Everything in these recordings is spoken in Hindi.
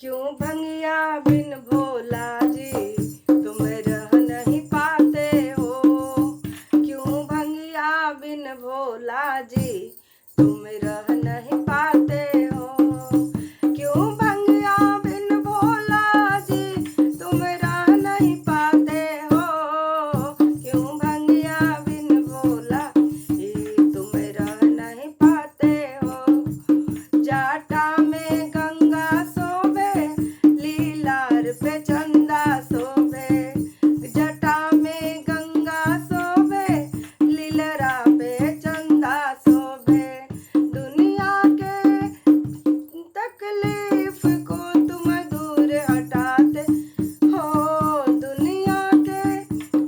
क्यों भंगिया बिन भोला जी तुम रह नहीं पाते हो। क्यों भंगिया बिन भोला जी तुम रह नहीं पाते हो। क्यों भंगिया बिन भोला जी तुम रह नहीं पाते हो। क्यों भंगिया बिन भोला जी तुम रह नहीं पाते हो। जाटा में गंगा शोभे लीलार पे चंदा शोभे। जटा में गंगा शोभे लीलरा पे चंदा शोभे। दुनिया के तकलीफ को तुम दूर हटाते हो। दुनिया के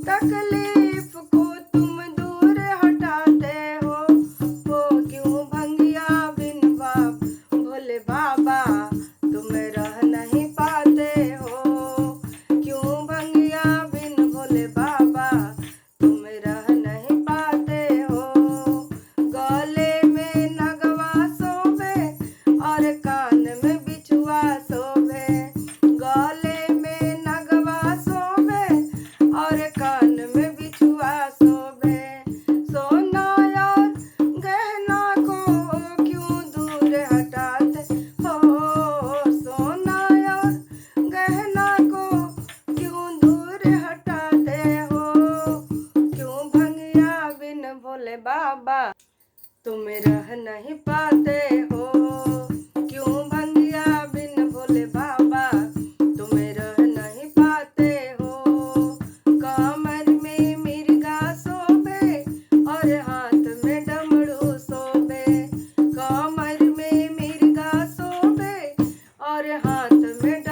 तकलीफ को तुम दूर हटाते हो। क्यों भंगिया बिन बाप भोले बाबा तुम रह नहीं पाते हो। क्यों भंगिया बिन भोले बाबा तुम रह नहीं पाते हो। गले में नगवा शोभे और कान में बिछुआ शोभे। गले में नगवा शोभे और कान में बिछुआ शोभे। सोना और गहना को क्यों दूर हटाते हो। सोना और गहना को क्यों दूर हटाते हो। क्यों भंगिया बिन भोले बाबा तुम रह नहीं पाते हो। क्यों भंगिया बिन भोले बाबा तुम रह नहीं पाते हो। कमर में मिर्गा शोभे और हाथ में डमरू शोभे। कमर में मिर्गा शोभे और हाथ में